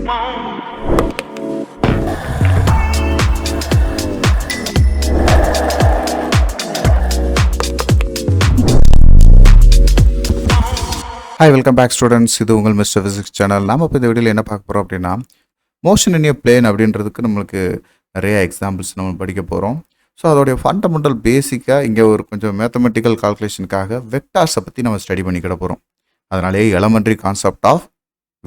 Hi, welcome back students. இது உங்கள் mister physics channel. நாம் இப்போ இந்த வீடியோவில் என்ன பார்க்க போகிறோம் அப்படின்னா, மோஷன் இன் எ பிளேன் அப்படின்றதுக்கு நம்மளுக்கு நிறைய எக்ஸாம்பிள்ஸ் நம்ம படிக்க போகிறோம். ஸோ அதோடைய ஃபண்டமெண்டல் பேசிக்காக இங்கே ஒரு கொஞ்சம் மேத்தமெட்டிக்கல் கால்குலேஷனுக்காக வெக்டார்ஸை பற்றி நம்ம ஸ்டடி பண்ணிக்கிட போகிறோம். அதனாலே elementary concept of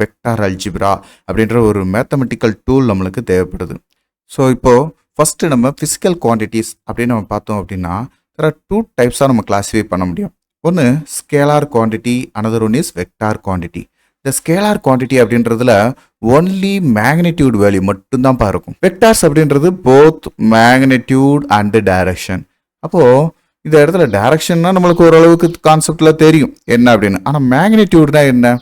vector algebra அப்படின்ற ஒரு மேத்தமெட்டிக்கல் டூல் நம்மளுக்கு தேவைப்படுது. ஸோ இப்போது ஃபஸ்ட்டு நம்ம ஃபிசிக்கல் குவான்டிட்டிஸ் அப்படின்னு நம்ம பார்த்தோம் அப்படின்னா, there are two டைப்ஸாக நம்ம கிளாஸிஃபை பண்ண முடியும். ஒன்று scalar quantity, another one is vector quantity. இந்த ஸ்கேலார் குவான்டிட்டி அப்படின்றதுல ஒன்லி மேக்னிடியூட் வேல்யூ மட்டும்தான் இருக்கும். வெக்டார்ஸ் அப்படின்றது போத் மேக்னிடியூட் அண்ட் டைரக்ஷன். அப்போது இந்த இடத்துல டைரக்ஷன்னா நம்மளுக்கு ஓரளவுக்கு கான்செப்டில் தெரியும் என்ன அப்படின்னு. ஆனால் மேக்னிடியூட்னா என்ன?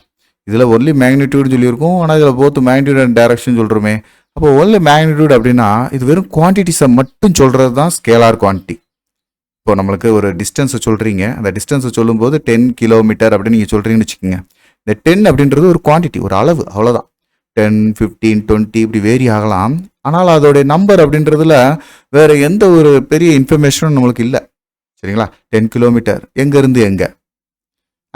இதில் ஒன்லி மேக்னிடியூட் சொல்லியிருக்கும், ஆனால் இதில் போத் மேக்னிடியூட் அண்ட் டைரக்ஷன் சொல்கிறோமே. அப்போ ஒன்லி மேக்னிடியூட் அப்படின்னா இது வெறும் குவான்டிட்டிஸை மட்டும் சொல்கிறது தான் ஸ்கேலார் குவான்டிட்டி. இப்போ நம்மளுக்கு ஒரு டிஸ்டன்ஸை சொல்கிறீங்க, அந்த டிஸ்டன்ஸை சொல்லும்போது 10 கிலோமீட்டர் அப்படின்னு நீங்கள் சொல்கிறீங்கன்னு வச்சுக்கோங்க. இந்த 10 அப்படின்றது ஒரு குவான்டிட்டி, ஒரு அளவு, அவ்வளோதான். 10, 15, 20 இப்படி வேரி ஆகலாம். ஆனால் அதோடைய நம்பர் அப்படின்றதுல வேறு எந்த ஒரு பெரிய இன்ஃபர்மேஷனும் நம்மளுக்கு இல்லை. சரிங்களா? 10 கிலோமீட்டர் எங்கேருந்து எங்கே?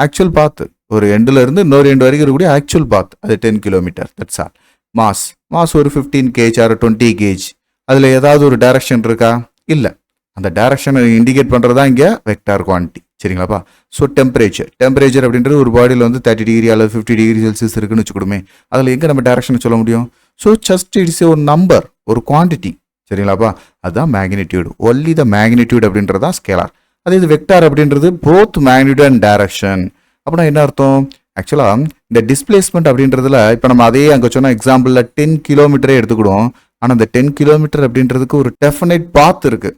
ஆக்சுவல் பாத் ஒரு எண்டுலேருந்து இன்னொரு எண்டு வரைக்கும் இருக்கக்கூடிய ஆக்சுவல் பாத் அது 10 கிலோமீட்டர். That's all. மாஸ் ஒரு 15 kg ஆர் 20 kg. அதில் ஏதாவது ஒரு டைரக்ஷன் இருக்கா? இல்லை. அந்த டைரக்ஷனை இண்டிகேட் பண்ணுறது தான் இங்கே வெக்டார் குவான்டிட்டி. சரிங்களாப்பா? ஸோ டெம்பரேச்சர் அப்படின்றது ஒரு பாடியில் வந்து 30 டிகிரி அல்லது 50 டிகிரி செல்சியஸ் இருக்குன்னு வச்சுக்கிடுமே. அதில் எங்கே நம்ம டைரக்ஷனை சொல்ல முடியும்? ஸோ ஜஸ்ட் இட்ஸ் ஒரு நம்பர், ஒரு குவான்டிட்டி. சரிங்களாப்பா? அதுதான் மேக்னிடியூட். ஒன்லி த மேக்னிடியூட் அப்படின்றது தான் ஸ்கேலார். அதே இது வெக்டார் அப்படின்றது போத் மேக்னிடியூட் அண்ட் டைரக்ஷன். அப்படின்னா என்ன அர்த்தம்? ஆக்சுவலாக இந்த டிஸ்பிளேஸ்மெண்ட் அப்படின்றதுல இப்போ நம்ம அதே அங்கே சொன்ன எக்ஸாம்பிளில் 10 கிலோமீட்டரே எடுத்துக்கிடுவோம். ஆனால் அந்த 10 கிலோமீட்டர் அப்படின்றதுக்கு ஒரு டெஃபினைட் பாத் இருக்குது.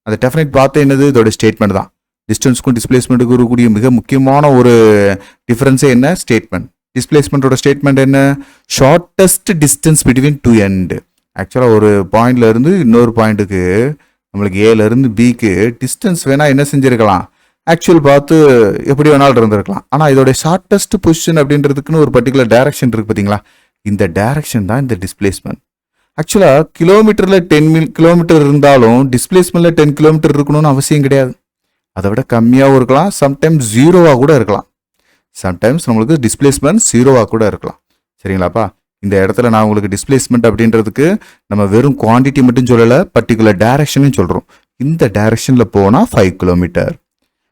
அந்த டெஃபினைட் பாத் என்னது? இதோட ஸ்டேட்மெண்ட் தான். டிஸ்டன்ஸுக்கும் டிஸ்பிளேஸ்மெண்ட்டுக்கு இருக்கக்கூடிய மிக முக்கியமான ஒரு டிஃபரன்ஸே என்ன? ஸ்டேட்மெண்ட். டிஸ்பிளேஸ்மெண்ட்டோட ஸ்டேட்மெண்ட் என்ன? Shortest distance between two end. ஆக்சுவலாக ஒரு பாயிண்ட்ல இருந்து இன்னொரு பாயிண்ட்டுக்கு நம்மளுக்கு ஏலேருந்து பிக்கு டிஸ்டன்ஸ் வேணால் என்ன செஞ்சுருக்கலாம்? ஆக்சுவல் பார்த்து எப்படி வேணாலும் இருந்திருக்கலாம். ஆனால் இதோட ஷார்ட்டஸ்ட் பொசிஷன் அப்படின்றதுக்குன்னு ஒரு பர்டிகுலர் டைரக்ஷன் இருக்குது பார்த்தீங்களா? இந்த டைரக்ஷன் தான் இந்த டிஸ்பிளேஸ்மெண்ட். ஆக்சுவலாக கிலோமீட்டரில் 10 கிலோமீட்டர் இருந்தாலும் டிஸ்பிளேஸ்மெண்ட்டில் 10 கிலோமீட்டர் இருக்கணும்னு அவசியம் கிடையாது. அதை விட கம்மியாகவும் இருக்கலாம், சம்டைம்ஸ் ஜீரோவாக கூட இருக்கலாம். சம்டைம்ஸ் நம்மளுக்கு டிஸ்பிளேஸ்மெண்ட் ஜீரோவாக கூட இருக்கலாம். சரிங்களாப்பா? இந்த இடத்துல நான் உங்களுக்கு டிஸ்பிளேஸ்மெண்ட் அப்படின்றதுக்கு நம்ம வெறும் குவான்டிட்டி மட்டும் சொல்லலை, பர்டிகுலர் டைரக்ஷனும் சொல்கிறோம். இந்த டைரக்ஷனில் போனால் 5 கிலோமீட்டர்.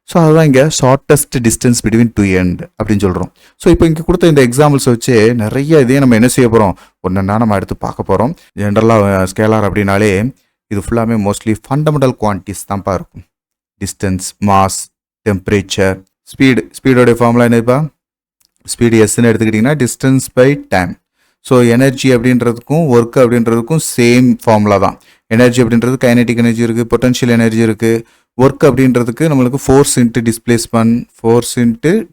ஸோ அதுதான் இங்கே shortest distance between two end அப்படின்னு சொல்கிறோம். ஸோ இப்போ இங்கே கொடுத்த இந்த எக்ஸாம்பிள்ஸ் வச்சு நிறைய இதையும் நம்ம என்ன செய்ய போகிறோம்? ஒன்றா நம்ம எடுத்து பார்க்க போகிறோம். ஜென்ரலாக ஸ்கேலார் அப்படின்னாலே இது ஃபுல்லாமே மோஸ்ட்லி ஃபண்டமெண்டல் குவான்டிட்டிஸ் தான்ப்பா இருக்கும். டிஸ்டன்ஸ், மாஸ், டெம்பரேச்சர், ஸ்பீடோடைய ஃபார்முலா என்னப்பா? ஸ்பீடு எஸ்ன்னு எடுத்துக்கிட்டிங்கன்னா distance by time. So energy அப்படின்றதுக்கும் ஒர்க் அப்படின்றதுக்கும் சேம் ஃபார்முலா தான். எனர்ஜி அப்படின்றது கைனெட்டிக் எனர்ஜி இருக்குது, பொட்டன்ஷியல் எனர்ஜி இருக்குது. ஒர்க் அப்படின்றதுக்கு நம்மளுக்கு ஃபோர்ஸ் இன்ட்டு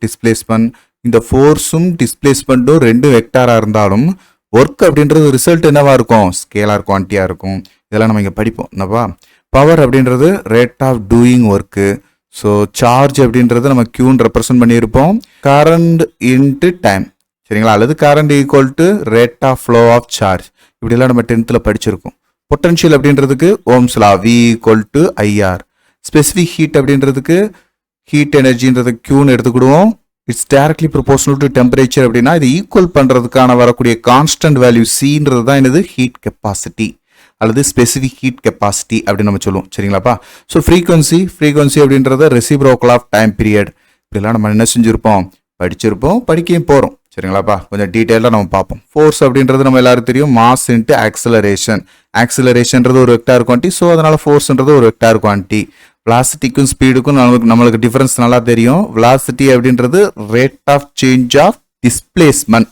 டிஸ்பிளேஸ்மெண்ட். இந்த ஃபோர்ஸும் டிஸ்பிளேஸ்மெண்ட்டும் ரெண்டு வெக்டாராக இருந்தாலும் ஒர்க் அப்படின்றது ரிசல்ட் என்னவா இருக்கும்? ஸ்கேலார் குவான்டிட்டியாக இருக்கும். இதெல்லாம் நம்ம இங்கே படிப்போம். என்னப்பா? பவர் அப்படின்றது rate of doing work. So charge அப்படின்றது நம்ம கியூன்னு ரெப்ரசன்ட் பண்ணியிருப்போம். Current into time. சரிங்களா? அல்லது current equal to rate of flow of charge. இப்படிலாம் நம்ம 10th படிச்சிருக்கோம். பொட்டன்ஷியல் அப்படின்றதுக்கு ohm's law, V equal to IR. Specific heat அப்படின்றதுக்கு ஹீட் எனர்ஜின்றது கியூன்னு எடுத்துக்கிடுவோம். It's directly proportional to temperature. அப்படின்னா இது ஈக்குவல் பண்ணுறதுக்கான வரக்கூடிய கான்ஸ்டன்ட் வேல்யூ சின்றது தான் என்னது? ஹீட் கெப்பாசிட்டி அல்லது ஸ்பெசிஃபிக் ஹீட் கெப்பாசிட்டி அப்படின்னு நம்ம சொல்லுவோம். சரிங்களாப்பா? ஸோ ஃப்ரீக்வன்சி அப்படின்றத ரெசிப்ரோக்கல் ஆஃப் டைம் பீரியட். இப்படிலாம் நம்ம என்ன செஞ்சுருப்போம்? படிச்சிருப்போம், படிக்கையும் போகிறோம். சரிங்களாப்பா? கொஞ்சம் டீட்டெயிலாக நம்ம பார்ப்போம். ஃபோர்ஸ் அப்படின்றது நம்ம எல்லாரும் தெரியும், மாஸ் இன்ட்டு ஆக்சிலரேஷன்றது ஒரு வெக்டார் குவான்டிட்டி. ஸோ அதனால ஃபோர்ஸ்ன்றது ஒரு வெக்டார் குவான்டிட்டி. வெலாசிட்டிக்கும் ஸ்பீடுக்கும் நம்மளுக்கு டிஃபரன்ஸ் நல்லா தெரியும். வெலாசிட்டி அப்படின்றது rate of change of displacement.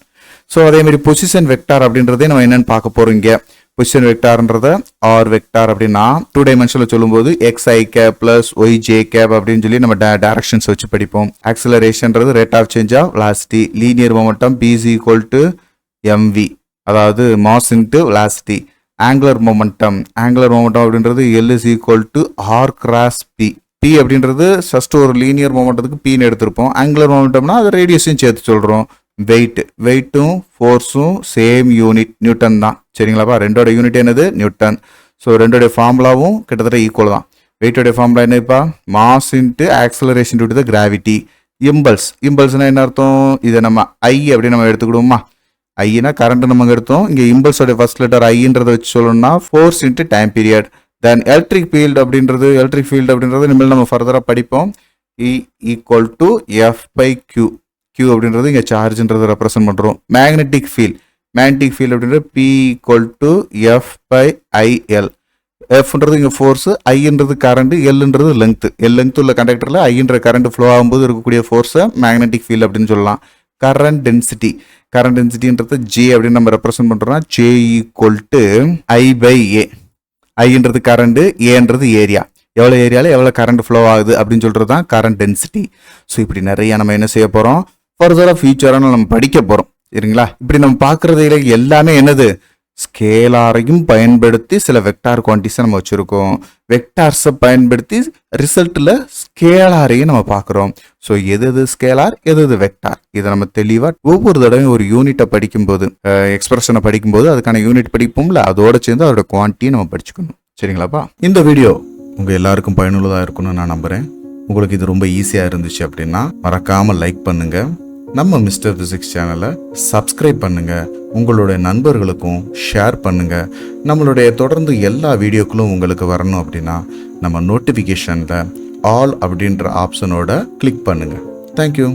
So அதேமாதிரி பொசிஷன் வெக்டார் அப்படின்றதே நம்ம என்னன்னு பார்க்க போகிறோம். இங்கே பொசிஷன் வெக்டார்ன்றத ஆர் வெக்டார் அப்படின்னா 2 டைமென்ஷனில் சொல்லும்போது XI + YJ அப்படின்னு சொல்லி நம்ம டைரக்ஷன்ஸ் வச்சு படிப்போம். ஆக்சிலரேஷன்றது rate of change of velocity. Linear momentum P = mv, அதாவது mass into velocity. Angular momentum அப்படின்றது L = R × P. P அப்படின்றது ஃபர்ஸ்ட் ஒரு லீனியர் மொமெண்டத்துக்கு Pன்னு எடுத்திருப்போம். ஆங்குலர் மொமெண்டம்னா அது ரேடியஸையும் சேர்த்து சொல்கிறோம். வெயிட்டும் ஃபோர்ஸும் சேம் யூனிட் நியூட்டன் தான். சரிங்களாப்பா, ரெண்டோட யூனிட் என்னது நியூட்டன். ஸோ ரெண்டோடைய ஃபார்முலாவும் கிட்டத்தட்ட ஈக்குவல் தான். வெயிட்டோடைய ஃபார்முலா என்னப்பா, mass into acceleration due to the gravity. இம்பல்ஸ்னா என்ன அர்த்தம், இதை நம்ம ஐ அப்படின்னு நம்ம எடுத்துக்கிடுவோமா. ஐனா கரண்ட் நம்ம எடுத்தோம். இங்கே இம்பல்ஸோட ஃபர்ஸ்ட் லெட்டர் ஐன்றதை வச்சு சொல்லணும்னா force into time period. Then electric field அப்படின்றது இனிமேல் நம்ம ஃபர்தராக படிப்போம். E equal to F by Q. Q அப்படின்றது இங்கே சார்ஜ்ன்றதை ரெப்ரசன்ட் பண்ணுறோம். மேக்னெட்டிக் ஃபீல்ட் அப்படின்றது P equal to F by IL. எஃப்ன்றது இங்கே ஃபோர்ஸு, ஐன்றது கரண்ட், எல்ன்றது லெங்த் உள்ள கண்டக்டரில் ஐன்ற கரண்ட் ஃப்ளோ ஆகும்போது இருக்கக்கூடிய ஃபோர்ஸை மேக்னெட்டிக் ஃபீல்டு அப்படின்னு சொல்லலாம். கரண்ட் டென்சிட்டின்றது J அப்படின்னு நம்ம ரெப்ரசன்ட் பண்ணுறோம்னா J equal to I by A. ஐன்றது கரண்ட், ஏன்றது ஏரியா. எவ்வளோ ஏரியாவில் எவ்வளோ கரண்ட் ஃப்ளோ ஆகுது அப்படின்னு சொல்கிறது தான் கரண்ட் டென்சிட்டி. ஸோ இப்படி நிறைய நம்ம என்ன செய்ய போகிறோம், ஃபர்தராக ஃபியூச்சரான நம்ம படிக்க போகிறோம். சரிங்களா, இப்படி நம்ம பார்க்குறதுல எல்லாமே என்னது, ஸ்கேலாரையும் பயன்படுத்தி சில வெக்டார் குவான்டிஸை நம்ம வச்சுருக்கோம். வெக்டார்ஸை பயன்படுத்தி ரிசல்ட்டில் ஸ்கேலாரையும் நம்ம பார்க்குறோம். ஸோ எது ஸ்கேலார், எது வெக்டார், இதை நம்ம தெளிவாக ஒவ்வொரு தடவையும் ஒரு யூனிட்டை படிக்கும்போது, எக்ஸ்பிரஷனை படிக்கும்போது அதுக்கான யூனிட் படிப்போம்ல, அதோடு சேர்ந்து அதோட குவான்டிட்டியை நம்ம படிச்சுக்கணும். சரிங்களாப்பா, இந்த வீடியோ உங்கள் எல்லாருக்கும் பயனுள்ளதாக இருக்கும்னு நான் நம்புகிறேன். உங்களுக்கு இது ரொம்ப ஈஸியாக இருந்துச்சு அப்படின்னா மறக்காமல் லைக் பண்ணுங்கள். நம்ம மிஸ்டர் ஃபிசிக்ஸ் சேனலை சப்ஸ்கிரைப் பண்ணுங்கள். உங்களுடைய நண்பர்களுக்கும் ஷேர் பண்ணுங்கள். நம்மளுடைய தொடர்ந்து எல்லா வீடியோக்களும் உங்களுக்கு வரணும் அப்படின்னா நம்ம நோட்டிஃபிகேஷனில் ஆல் அப்படின்ற ஆப்ஷனோட கிளிக் பண்ணுங்கள். தேங்க்யூ.